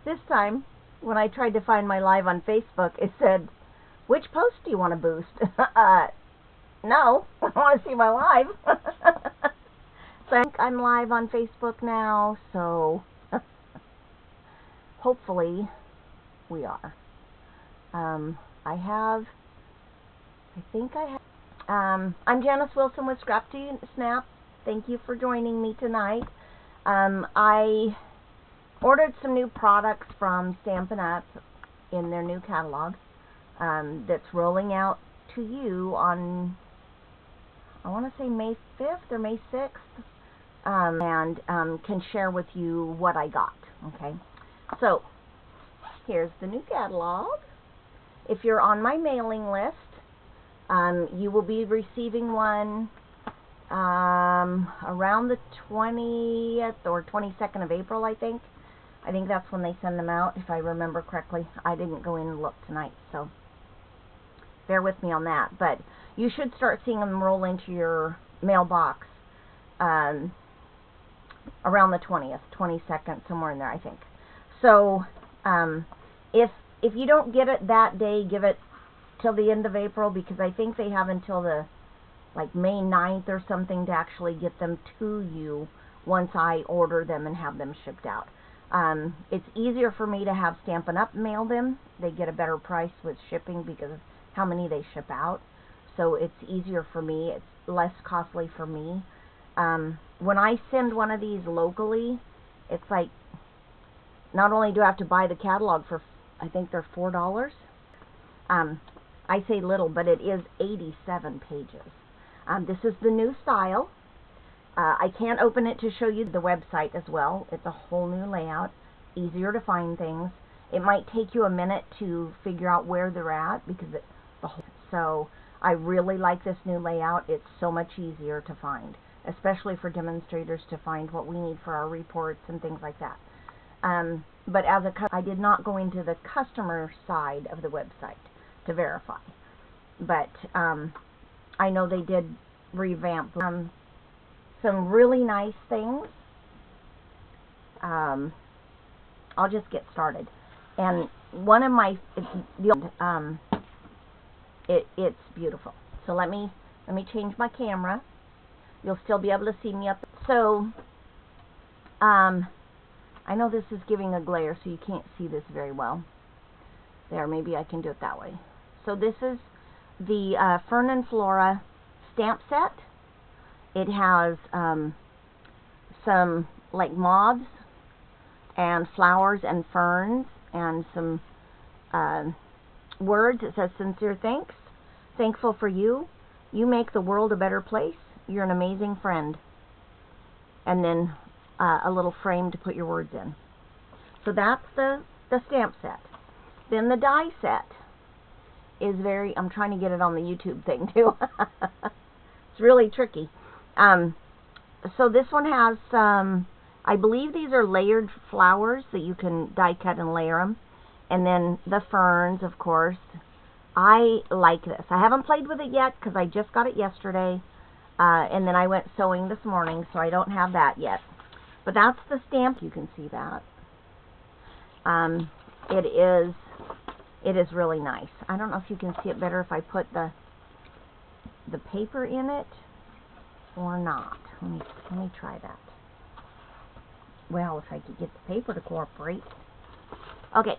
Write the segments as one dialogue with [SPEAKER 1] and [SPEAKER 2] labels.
[SPEAKER 1] This time, when I tried to find my live on Facebook, it said, which post do you want to boost? No, I want to see my live. So I think I'm live on Facebook now, so hopefully we are. I'm Janice Wilson with Scrap to Snap. Thank you for joining me tonight. I ordered some new products from Stampin' Up! In their new catalog that's rolling out to you on, I want to say May 5th or May 6th, and can share with you what I got. Okay, so here's the new catalog. If you're on my mailing list, you will be receiving one around the 20th or 22nd of April, I think. I think that's when they send them out, if I remember correctly. I didn't go in and look tonight, so bear with me on that. But you should start seeing them roll into your mailbox around the 20th, 22nd, somewhere in there, I think. So if you don't get it that day, give it till the end of April, because I think they have until the May 9th or something to actually get them to you once I order them and have them shipped out. It's easier for me to have Stampin' Up! Mail them. They get a better price with shipping because of how many they ship out. So it's easier for me. It's less costly for me. When I send one of these locally, it's like, not only do I have to buy the catalog for, I think they're $4. I say little, but it is 87 pages. This is the new style. I can't open it to show you the website as well. It's a whole new layout, easier to find things. It might take you a minute to figure out where they're at, because so I really like this new layout. It's so much easier to find, especially for demonstrators to find what we need for our reports and things like that. But I did not go into the customer side of the website to verify. But I know they did revamp some really nice things. I'll just get started. And one of my, it's beautiful. So let me change my camera. You'll still be able to see me up. So I know this is giving a glare, so you can't see this very well. There, maybe I can do it that way. So this is the Fern and Flora stamp set. It has some like moths and flowers and ferns and some words. It says, sincere thanks, thankful for you. You make the world a better place. You're an amazing friend. And then a little frame to put your words in. So that's the stamp set. Then the die set is very, I'm trying to get it on the YouTube thing too. It's really tricky. So this one has some, I believe these are layered flowers that you can die cut and layer them. And then the ferns, of course. I like this. I haven't played with it yet because I just got it yesterday. And then I went sewing this morning, so I don't have that yet. But that's the stamp. You can see that. It is really nice. I don't know if you can see it better if I put the paper in it or not. Let me try that. Well, if I could get the paper to cooperate. Okay.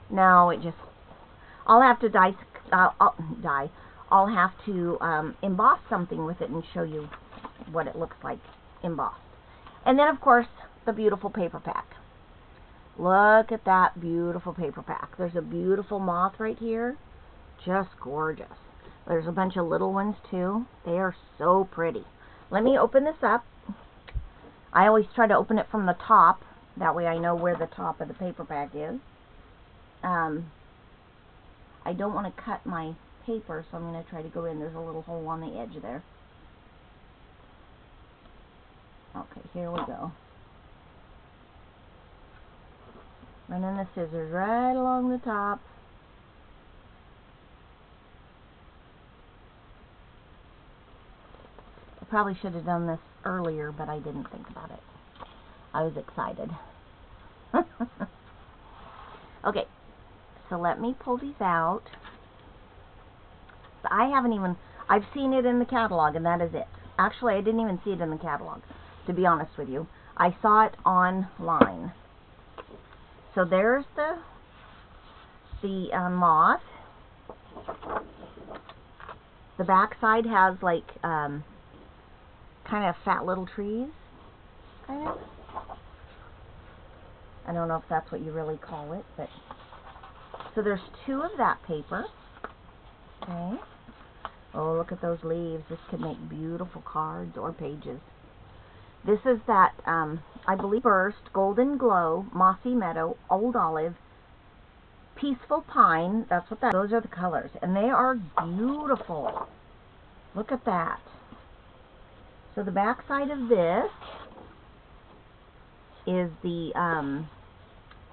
[SPEAKER 1] Now it just, I'll have to I'll have to emboss something with it and show you what it looks like embossed. And then, of course, the beautiful paper pack. Look at that beautiful paper pack. There's a beautiful moth right here. Just gorgeous. There's a bunch of little ones, too. They are so pretty. Let me open this up. I always try to open it from the top. That way I know where the top of the paper pack is. I don't want to cut my paper, so I'm going to try to go in. There's a little hole on the edge there. Okay, here we go. Running the scissors right along the top. I probably should have done this earlier, but I didn't think about it. I was excited. Okay, so let me pull these out. I've seen it in the catalog, and that is it. Actually, I didn't even see it in the catalog, to be honest with you. I saw it online. So there's the moth. The back side has like kind of fat little trees, kind of. I don't know if that's what you really call it, but so there's 2 of that paper. Okay. Oh, look at those leaves. This could make beautiful cards or pages. This is that, I believe, Burst, Golden Glow, Mossy Meadow, Old Olive, Peaceful Pine. That's what those are the colors. And they are beautiful. Look at that. So the back side of this is the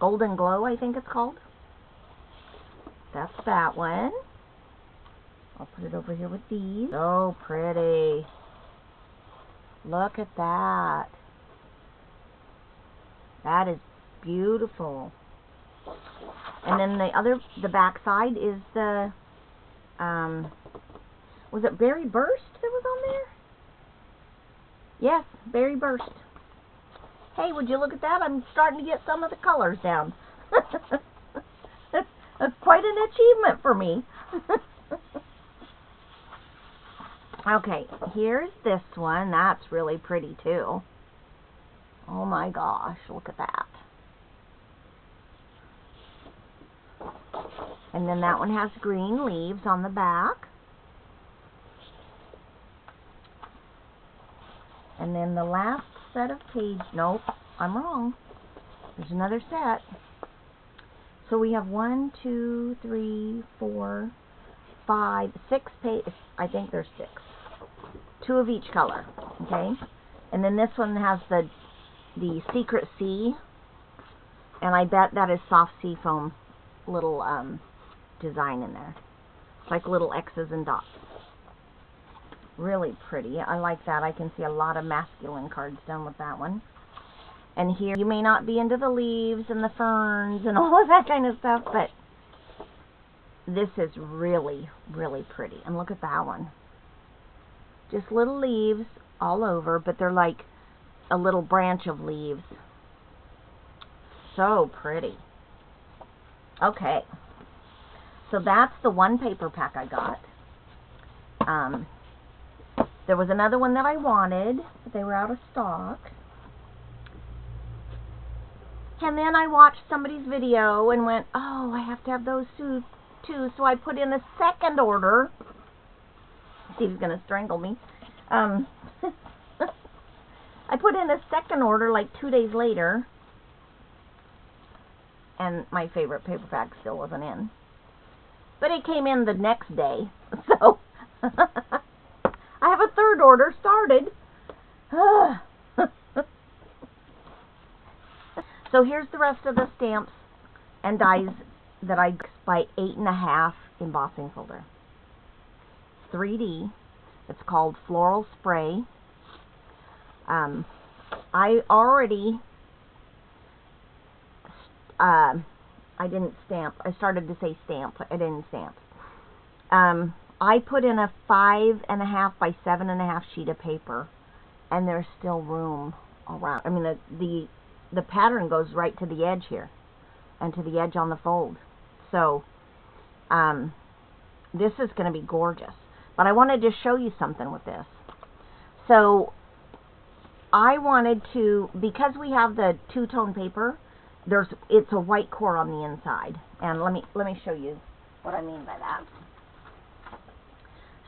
[SPEAKER 1] Golden Glow, I think it's called. That's that one. I'll put it over here with these. So pretty. Look at that. That is beautiful. And then the back side is the, was it Berry Burst that was on there? Yes, Berry Burst. Hey, would you look at that? I'm starting to get some of the colors down. That's quite an achievement for me. Okay, here's this one. That's really pretty too. Oh my gosh, look at that. And then that one has green leaves on the back. And then the last set of pages, nope, I'm wrong. There's another set. So we have 1, 2, 3, 4, 5, 6 pages. I think there's 6. 2 of each color, okay? And then this one has the Secret Sea, and I bet that is soft sea foam little design in there. It's like little X's and dots. Really pretty. I like that. I can see a lot of masculine cards done with that one. And here, you may not be into the leaves and the ferns and all of that kind of stuff, but this is really, really pretty. And look at that one. Just little leaves all over, but they're like a little branch of leaves. So pretty. Okay. So that's the one paper pack I got. There was another one that I wanted, but they were out of stock. And then I watched somebody's video and went, oh, I have to have those too. So I put in a second order. See, he's going to strangle me. I put in a second order like 2 days later. And my favorite paper pack still wasn't in. But it came in the next day. So I have a third order started. So here's the rest of the stamps and dies that I got by 8.5 embossing folder. 3D. It's called Floral Spray. I already I didn't stamp. I started to say stamp. I didn't stamp. I put in a 5.5 by 7.5 sheet of paper, and there's still room around. I mean, the pattern goes right to the edge here, and to the edge on the fold. So, this is going to be gorgeous. But I wanted to show you something with this. So, I wanted to, because we have the two-tone paper, it's a white core on the inside. And let me show you what I mean by that.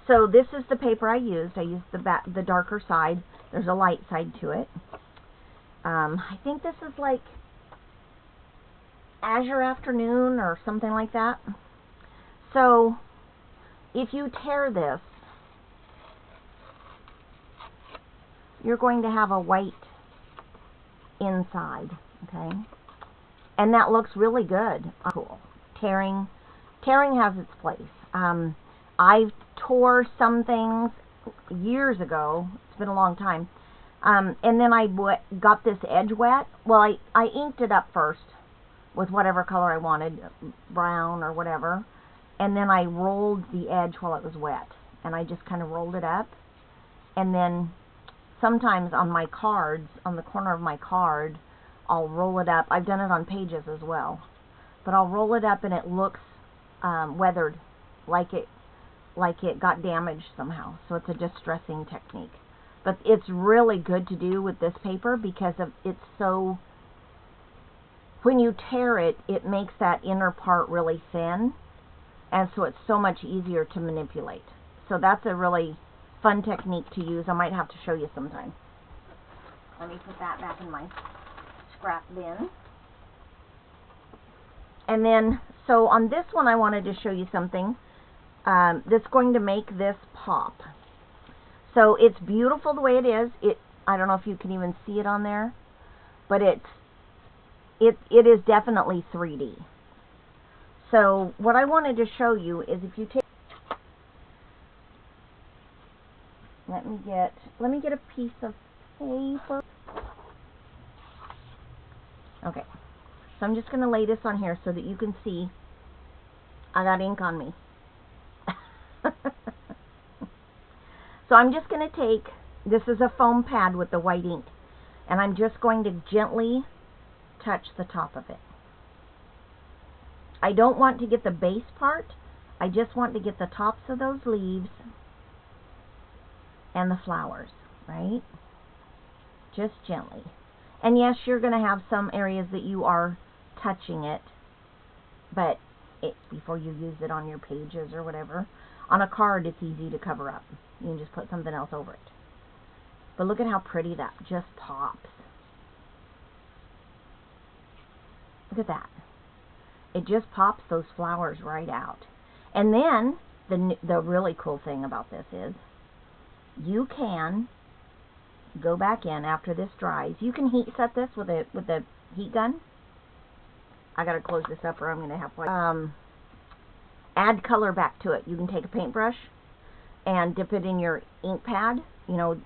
[SPEAKER 1] So this is the paper I used. I used the darker side. There's a light side to it. I think this is like Azure Afternoon or something like that. So if you tear this, you're going to have a white inside, okay? And that looks really good. Cool. Tearing has its place. I tore some things years ago. It's been a long time. And then I got this edge wet. Well, I inked it up first. with whatever color I wanted, brown or whatever, and then I rolled the edge while it was wet, and I just kind of rolled it up, and then sometimes on my cards, on the corner of my card, I'll roll it up. I've done it on pages as well, but I'll roll it up and it looks weathered, like it got damaged somehow. So it's a distressing technique. But it's really good to do with this paper because it's so, when you tear it, it makes that inner part really thin, and so it's so much easier to manipulate. So that's a really fun technique to use. I might have to show you sometime. Let me put that back in my scrap bin. And then, so on this one I wanted to show you something that's going to make this pop. So it's beautiful the way it is. I don't know if you can even see it on there, but it is definitely 3D. So what I wanted to show you is if you take, let me get a piece of paper. Okay, so I'm just going to lay this on here so that you can see I got ink on me. So I'm just going to take, this is a foam pad with the white ink, and I'm just going to gently touch the top of it. I don't want to get the base part, I just want to get the tops of those leaves and the flowers, right? Just gently. And yes, you're going to have some areas that you are touching it, but before you use it on your pages or whatever. On a card, it's easy to cover up. You can just put something else over it. But look at how pretty that just pops. Look at that. It just pops those flowers right out. And then, the really cool thing about this is, you can go back in after this dries. You can heat set this with a heat gun. I gotta close this up or I'm gonna have to add color back to it. You can take a paintbrush and dip it in your ink pad. You know,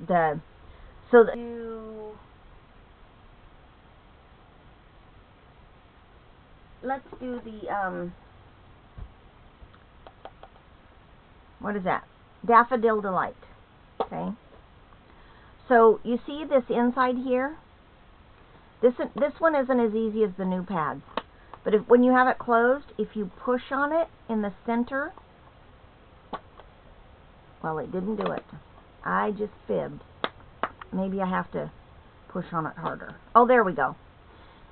[SPEAKER 1] let's do the what is that? Daffodil Delight. Okay. So you see this inside here? This one isn't as easy as the new pads. But when you have it closed, if you push on it in the center, well, it didn't do it. I just fibbed. Maybe I have to push on it harder. Oh, there we go.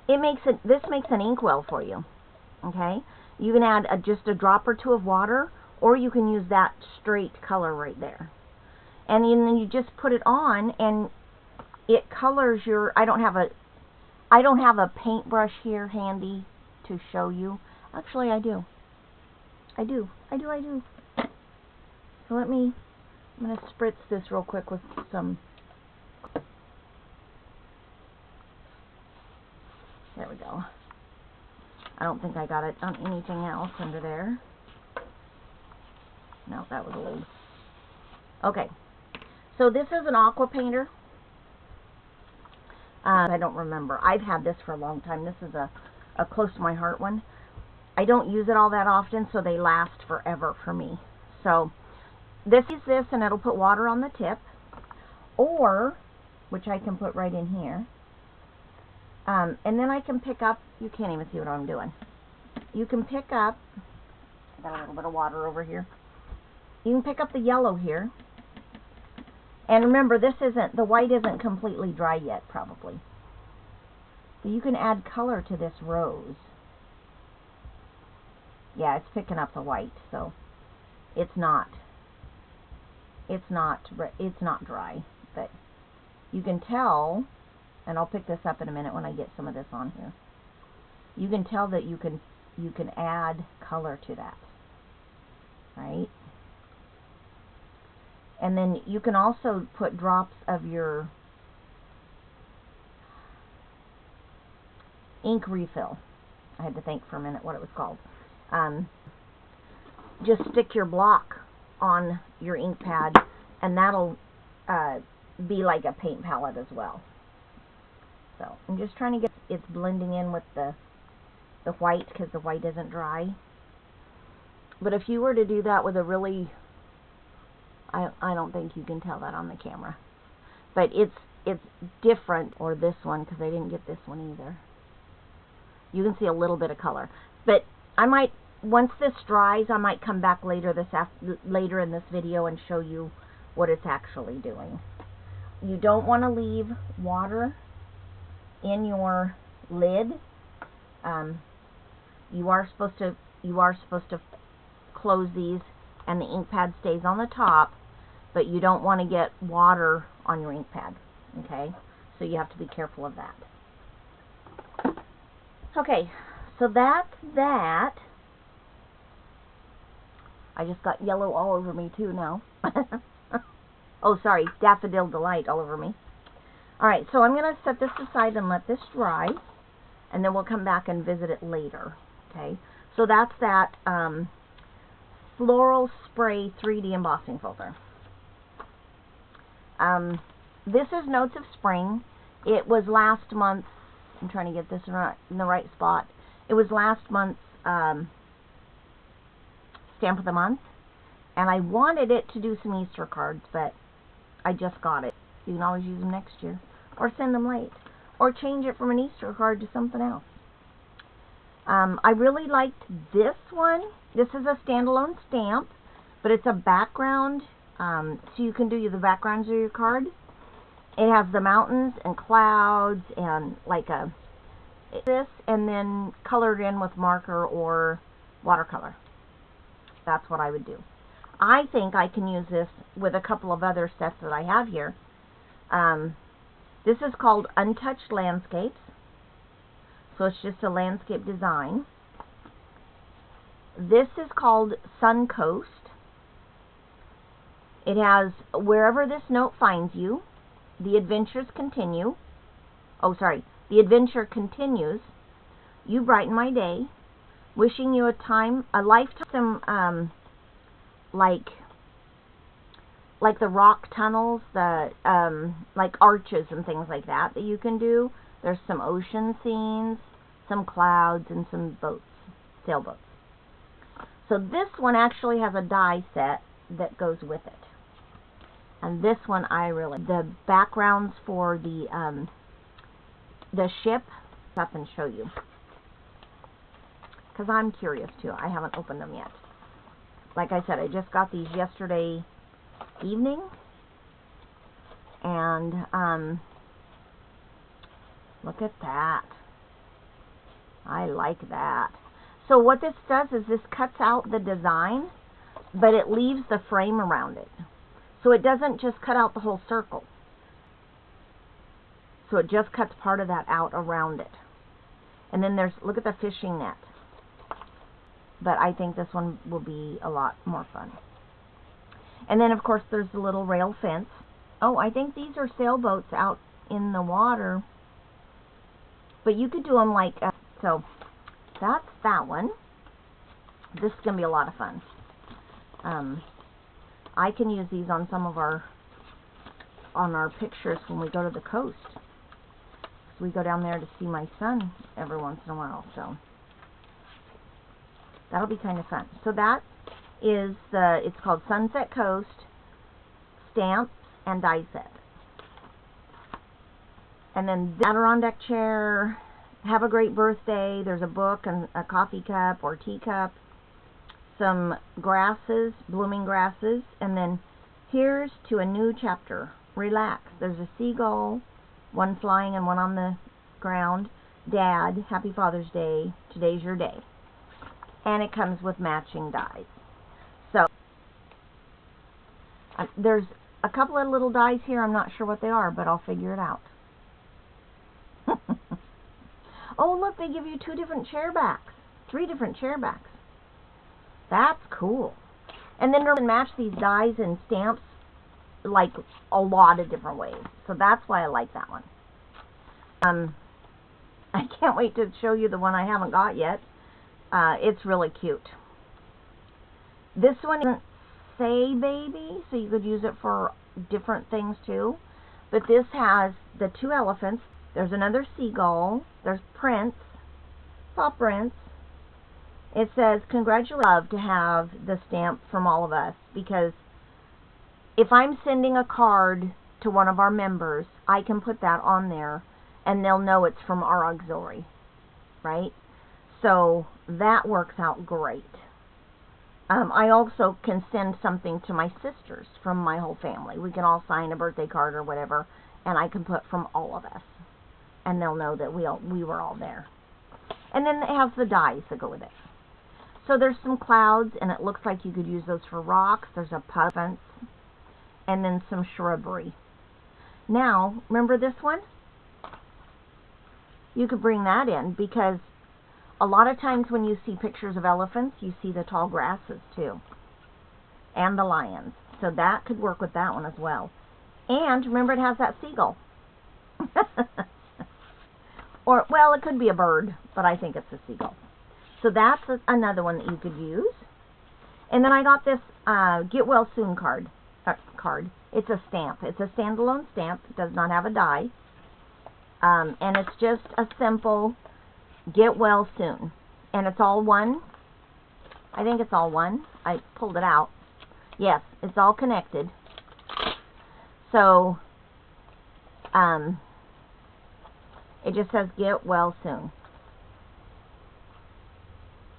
[SPEAKER 1] This makes an inkwell for you. Okay? You can add just a drop or two of water, or you can use that straight color right there. And then you just put it on, and it colors your. I don't have a paintbrush here handy to show you. Actually, I do. I do. So I'm going to spritz this real quick with some. There we go. I don't think I got it on anything else under there. No, that was a lid. Okay. So this is an aqua painter. I don't remember. I've had this for a long time. This is a close to my heart one. I don't use it all that often, so they last forever for me. So this is this, and it'll put water on the tip, or, which I can put right in here, and then I can pick up, you can't even see what I'm doing. You can pick up, I got a little bit of water over here. You can pick up the yellow here. And remember, the white isn't completely dry yet, probably. But you can add color to this rose. Yeah, it's picking up the white, so it's not dry. But you can tell, and I'll pick this up in a minute when I get some of this on here. You can tell that you can add color to that, right? And then you can also put drops of your ink refill. I had to think for a minute what it was called. Just stick your block on your ink pad, and that'll be like a paint palette as well. So I'm just trying to get it's blending in with the the white because the white isn't dry. But if you were to do that with a really, I don't think you can tell that on the camera, but it's different, or this one, because I didn't get this one either. You can see a little bit of color, but I might, once this dries, I might come back later in this video and show you what it's actually doing. You don't want to leave water in your lid. You are supposed to close these, and the ink pad stays on the top, but you don't want to get water on your ink pad. Okay, so you have to be careful of that. Okay, so that's that. I just got yellow all over me too now. Oh, sorry, Daffodil Delight all over me. Alright, so I'm going to set this aside and let this dry, and then we'll come back and visit it later. Okay, so that's that Floral Spray 3D embossing folder. This is Notes of Spring. It was last month's, I'm trying to get this in the right spot. It was last month's Stamp of the Month, and I wanted it to do some Easter cards, but I just got it. You can always use them next year, or send them late, or change it from an Easter card to something else. I really liked this one. This is a standalone stamp, but it's a background, so you can do the backgrounds of your card. It has the mountains and clouds and like this, and then colored in with marker or watercolor. That's what I would do. I think I can use this with a couple of other sets that I have here. This is called Untouched Landscapes. So it's just a landscape design. This is called Sun Coast. It has Wherever This Note Finds You, The Adventures Continue. Oh, sorry. The Adventure Continues. You Brighten My Day. Wishing you a lifetime, like the rock tunnels, the like arches and things like that you can do. There's some ocean scenes, some clouds, and some boats, sailboats. So this one actually has a die set that goes with it. And this one the backgrounds for the ship, up and show you. Because I'm curious too. I haven't opened them yet. Like I said, I just got these yesterday evening. And look at that. I like that. So what this does is this cuts out the design, but it leaves the frame around it. So it doesn't just cut out the whole circle. So it just cuts part of that out around it. And then look at the fishing net. But I think this one will be a lot more fun. And then of course there's the little rail fence. Oh, I think these are sailboats out in the water. But you could do them like, so that's that one. This is going to be a lot of fun. I can use these on some of our pictures when we go to the coast. So we go down there to see my son every once in a while, so that'll be kind of fun. So that is it's called Sunset Coast Stamps and Die Set. And then the Adirondack chair, Have a Great Birthday, there's a book and a coffee cup or teacup, some grasses, blooming grasses, and then Here's to a New Chapter, Relax. There's a seagull, one flying and one on the ground. Dad, Happy Father's Day, Today's Your Day. And it comes with matching dies. So, there's a couple of little dies here. I'm not sure what they are, but I'll figure it out. Oh, look, they give you 2 different chair backs. 3 different chair backs. That's cool. And then they'll match these dies and stamps like a lot of different ways. So that's why I like that one. I can't wait to show you the one I haven't got yet. It's really cute. This one doesn't say baby, so you could use it for different things too. But this has the 2 elephants. There's another seagull. There's Prince. Pop Rinse. It says, congratulations, love to have the stamp from all of us, because if I'm sending a card to one of our members, I can put that on there and they'll know it's from our auxiliary, right? So that works out great. I also can send something to my sisters from my whole family. We can all sign a birthday card or whatever, and I can put from all of us, and they'll know that we were all there. And then it has the dies that go with it. So there's some clouds, and it looks like you could use those for rocks. There's a pug fence, and then some shrubbery. Now, remember this one? You could bring that in, because a lot of times when you see pictures of elephants, you see the tall grasses too, and the lions. So that could work with that one as well. And remember, it has that seagull. Or, well, it could be a bird, but I think it's a seagull. So that's another one that you could use. And then I got this Get Well Soon card. It's a stamp. It's a standalone stamp. It does not have a die. And it's just a simple Get Well Soon. And it's all one. I think it's all one. I pulled it out. Yes, it's all connected. So, it just says Get Well Soon.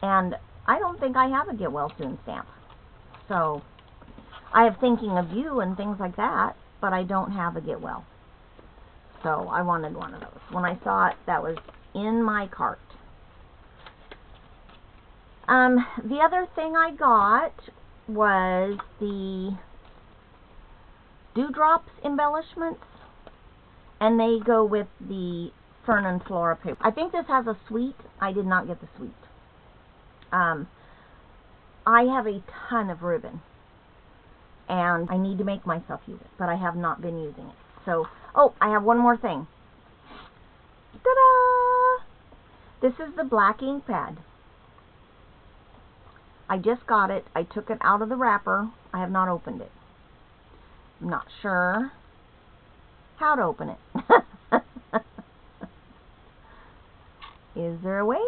[SPEAKER 1] And I don't think I have a Get Well Soon stamp. So, I have Thinking of You and things like that, but I don't have a Get Well. So, I wanted one of those. When I saw it, that was in my cart. The other thing I got was the Dewdrops embellishments, and they go with the Fern and Flora paper. I think this has a suite. I did not get the suite. I have a ton of ribbon, and I need to make myself use it, but I have not been using it. So, oh, I have one more thing. Ta-da! This is the black ink pad. I just got it. I took it out of the wrapper. I have not opened it. I'm not sure how to open it. Is there a way?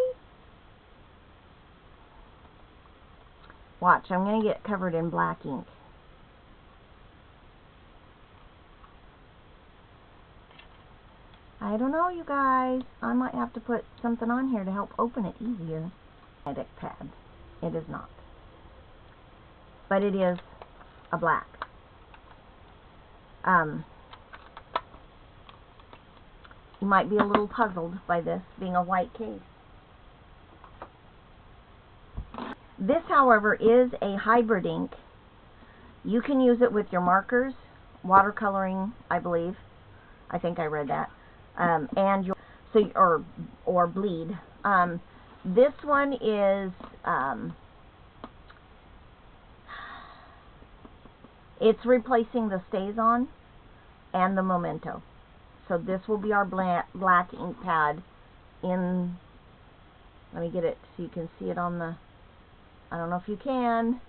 [SPEAKER 1] Watch, I'm going to get covered in black ink. I don't know, you guys. I might have to put something on here to help open it easier. Magnetic pad. It is not. But it is a black. You might be a little puzzled by this being a white case. This, however, is a hybrid ink. You can use it with your markers, watercoloring, I believe. I think I read that. And your or bleed. This one is it's replacing the StazOn and the Memento. So this will be our black ink pad in. Let me get it so you can see it on the. I don't know if you can.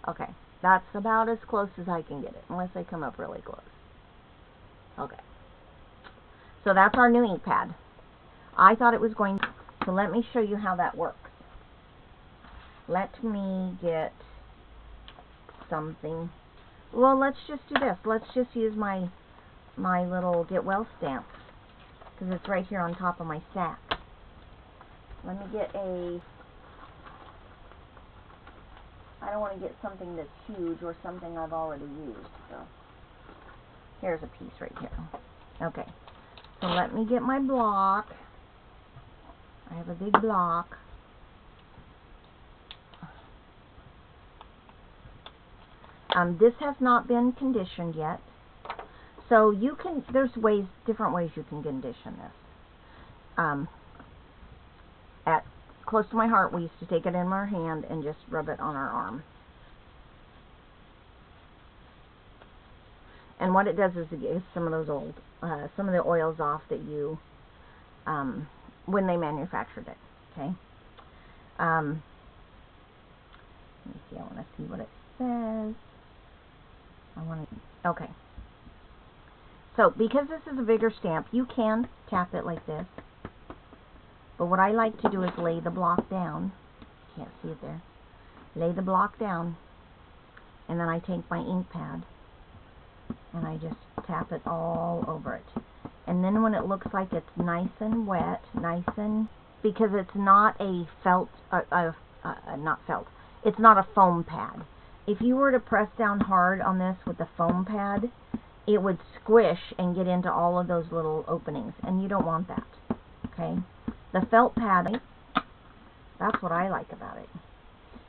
[SPEAKER 1] Okay, that's about as close as I can get it, unless I come up really close. Okay. So that's our new ink pad. I thought it was going to, so let me show you how that works. Let me get something. Well, let's just do this. Let's just use my little Get Well stamp, because it's right here on top of my stack. Let me get a, I don't want to get something that's huge or something I've already used. So here's a piece right here. Okay, so let me get my block. I have a big block. This has not been conditioned yet. So you can, there's ways, different ways you can condition this. At close to my heart, we used to take it in our hand and just rub it on our arm. And what it does is it gets some of those old, some of the oils off that you, when they manufactured it. Okay. Let me see. I want to see what it says. Okay. So, because this is a bigger stamp, you can tap it like this. But what I like to do is lay the block down. Can't see it there. Lay the block down. And then I take my ink pad. And I just tap it all over it. And then when it looks like it's nice and wet, because it's not a felt, not felt, it's not a foam pad. If you were to press down hard on this with the foam pad, it would squish and get into all of those little openings, and you don't want that, okay? The felt pad, that's what I like about it.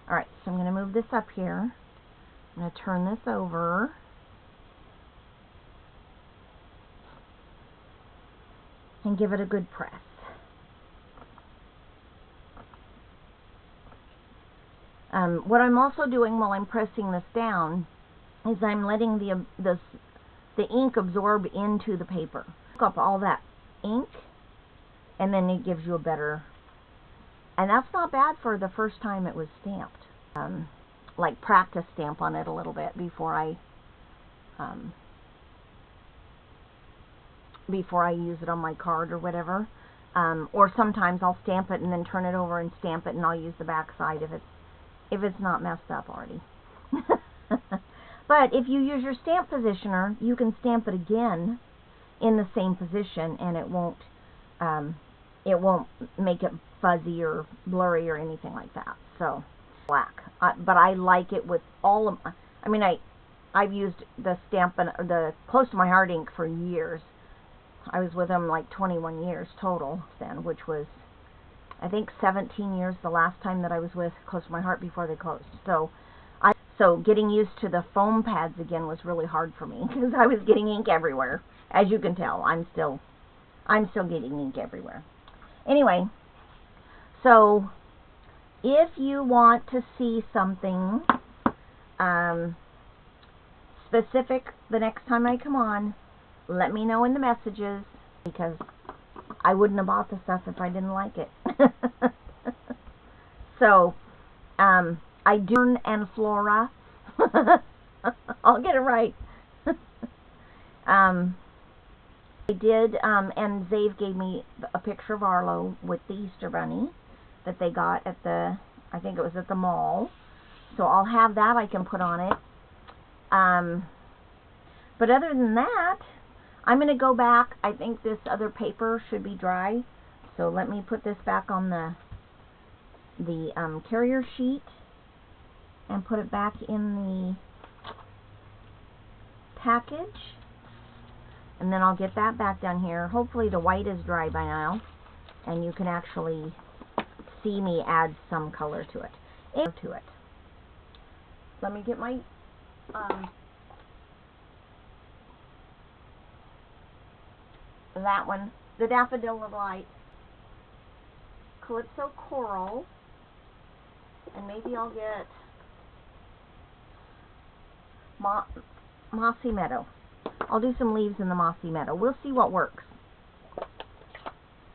[SPEAKER 1] Alright, so I'm going to move this up here. I'm going to turn this over. And give it a good press. What I'm also doing while I'm pressing this down is I'm letting the ink absorb into the paper. Pick up all that ink, and then it gives you a better, and that's not bad for the first time it was stamped. Like practice stamp on it a little bit before I use it on my card or whatever. Or sometimes I'll stamp it and then turn it over and stamp it, and I'll use the back side if it's not messed up already. But if you use your stamp positioner, you can stamp it again in the same position, and it won't make it fuzzy or blurry or anything like that. So black, but I like it with all of. I mean, I've used the Stampin' the Close to My Heart ink for years. I was with them like 21 years total then, which was, I think, 17 years the last time that I was with Close to My Heart before they closed. So getting used to the foam pads again was really hard for me because I was getting ink everywhere. As you can tell, I'm still getting ink everywhere. Anyway, so if you want to see something specific the next time I come on, let me know in the messages, because I wouldn't have bought the stuff if I didn't like it. So, I do and Flora. I'll get it right. I did, and Zave gave me a picture of Arlo with the Easter Bunny that they got at the, I think it was at the mall. So I'll have that I can put on it. But other than that, I'm going to go back. I think this other paper should be dry. So let me put this back on the carrier sheet and put it back in the package. And then I'll get that back down here. Hopefully the white is dry by now, and you can actually see me add some color to it. Let me get my that one, the Daffodil of Light, Calypso Coral, and maybe I'll get Mossy Meadow. I'll do some leaves in the Mossy Meadow. We'll see what works.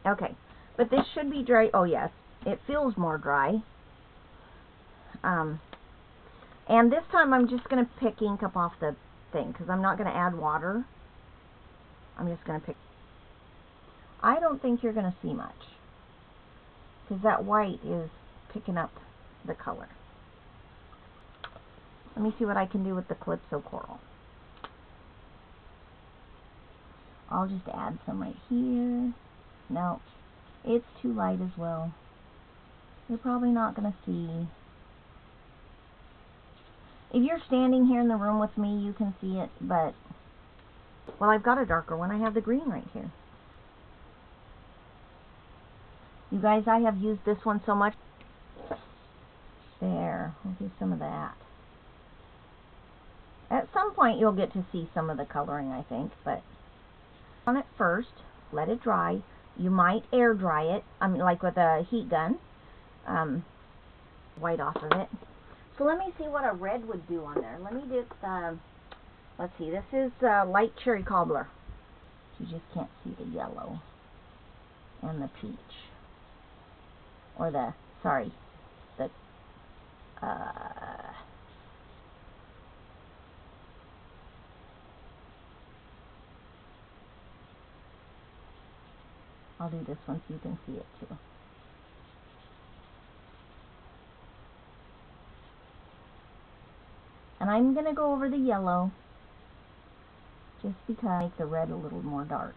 [SPEAKER 1] Okay, but this should be dry. Oh yes, it feels more dry. And this time I'm just going to pick ink up off the thing, because I'm not going to add water. I'm just going to pick. I don't think you're going to see much, because that white is picking up the color. Let me see what I can do with the Calypso Coral. I'll just add some right here. No, it's too light as well. You're probably not going to see. If you're standing here in the room with me, you can see it, but, well, I've got a darker one. I have the green right here. You guys, I have used this one so much. There, we'll do some of that. At some point you'll get to see some of the coloring, I think, but on it first, let it dry. You might air dry it, I mean, like with a heat gun, white off of it. So let me see what a red would do on there. Let me just, let's see, this is Light Cherry Cobbler. You just can't see the yellow and the peach. Or the, sorry, the, I'll do this one so you can see it too. And I'm going to go over the yellow just because I make the red a little more dark.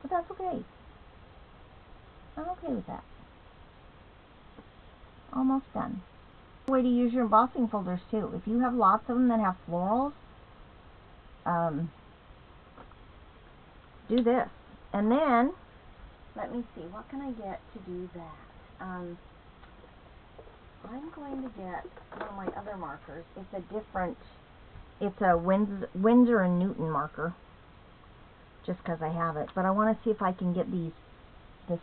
[SPEAKER 1] But that's okay. I'm okay with that. Almost done. Way to use your embossing folders too. If you have lots of them that have florals, do this. And then, let me see, what can I get to do that? I'm going to get one of my other markers. It's a Winsor & Newton marker, just because I have it. But I want to see if I can get the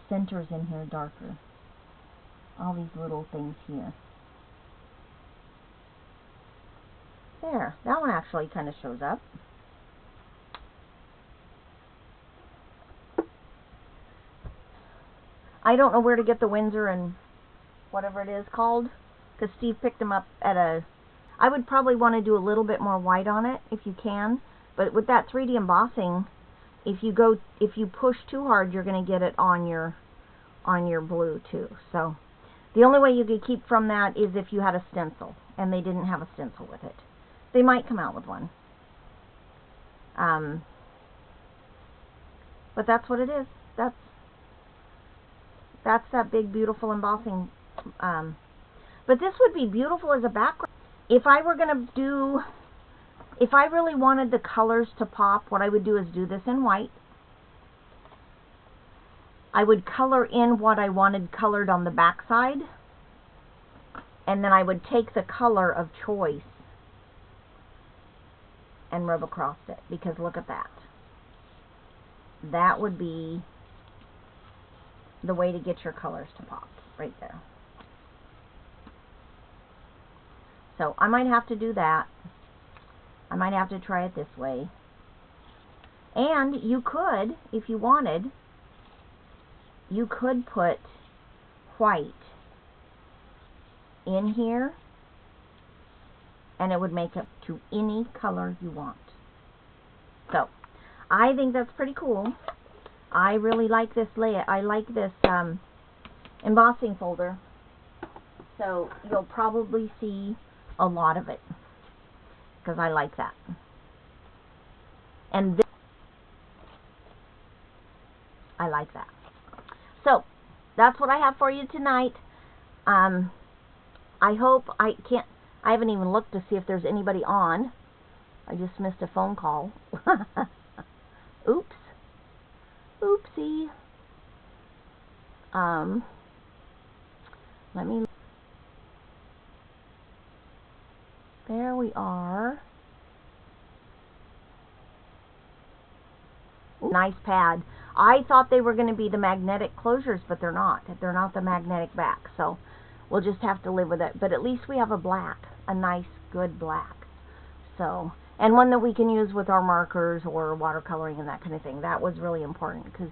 [SPEAKER 1] centers in here darker. All these little things here. There, that one actually kind of shows up. I don't know where to get the Winsor and whatever it is called, because Steve picked them up at a... I would probably want to do a little bit more white on it if you can, but with that 3D embossing, if you push too hard, you're going to get it on your blue too. So the only way you could keep from that is if you had a stencil, and they didn't have a stencil with it. They might come out with one. But that's what it is. That's that big, beautiful embossing. But this would be beautiful as a background. If I were going to do, if I really wanted the colors to pop, what I would do is do this in white. I would color in what I wanted colored on the back side. And then I would take the color of choice and rub across it. Because look at that. That would be the way to get your colors to pop, right there. So I might have to do that. I might have to try it this way. And you could, if you wanted, you could put white in here, and it would make it to any color you want. So I think that's pretty cool. I really like this layout. I like this embossing folder. So you'll probably see a lot of it, because I like that. And this, I like that. So that's what I have for you tonight. I hope I haven't even looked to see if there's anybody on. I just missed a phone call. Oops. Oopsie. Let me... There we are. Ooh, nice pad. I thought they were going to be the magnetic closures, but they're not. They're not the magnetic back, so we'll just have to live with it. But at least we have a black, a nice, good black. So, and one that we can use with our markers or watercoloring and that kind of thing. That was really important, because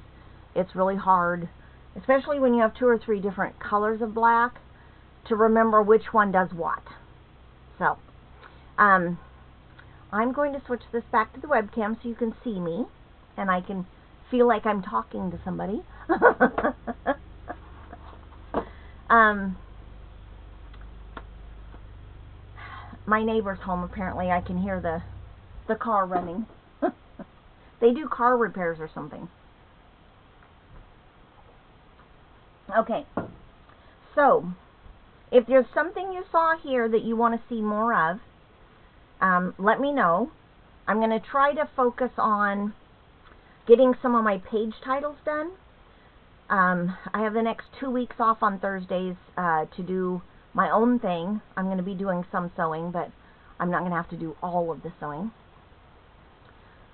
[SPEAKER 1] it's really hard, especially when you have 2 or 3 different colors of black, to remember which one does what. So, I'm going to switch this back to the webcam so you can see me, and I can feel like I'm talking to somebody. My neighbor's home, apparently. I can hear the car running. They do car repairs or something. Okay, so if there's something you saw here that you want to see more of, let me know. I'm going to try to focus on getting some of my page titles done. I have the next 2 weeks off on Thursdays to do my own thing. I'm going to be doing some sewing, but I'm not going to have to do all of the sewing.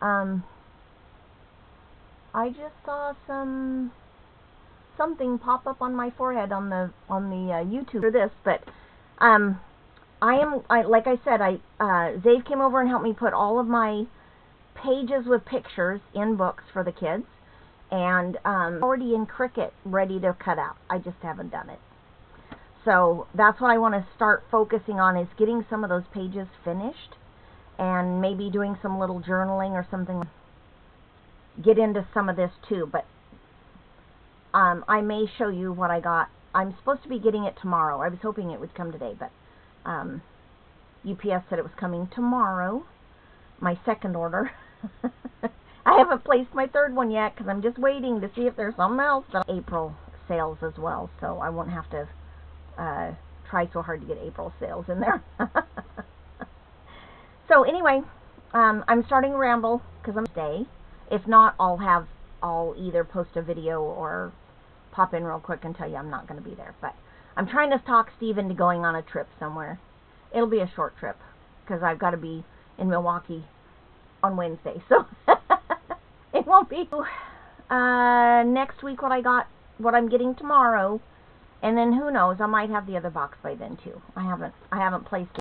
[SPEAKER 1] I just saw something pop up on my forehead on the YouTube for this, but like I said, Zave came over and helped me put all of my pages with pictures in books for the kids, and already in Cricut ready to cut out. I just haven't done it. So that's what I want to start focusing on, is getting some of those pages finished, and maybe doing some little journaling or something. Get into some of this too, but I may show you what I got. I'm supposed to be getting it tomorrow. I was hoping it would come today, but UPS said it was coming tomorrow. My second order. I haven't placed my third one yet because I'm just waiting to see if there's something else. April sales as well, so I won't have to try so hard to get April sales in there. So anyway, I'm starting a ramble because I'm stay. If not, I'll either post a video or pop in real quick and tell you I'm not going to be there. But I'm trying to talk Steve into going on a trip somewhere. It'll be a short trip because I've got to be in Milwaukee on Wednesday, so it won't be next week what I'm getting tomorrow, and then who knows, I might have the other box by then too. I haven't placed it.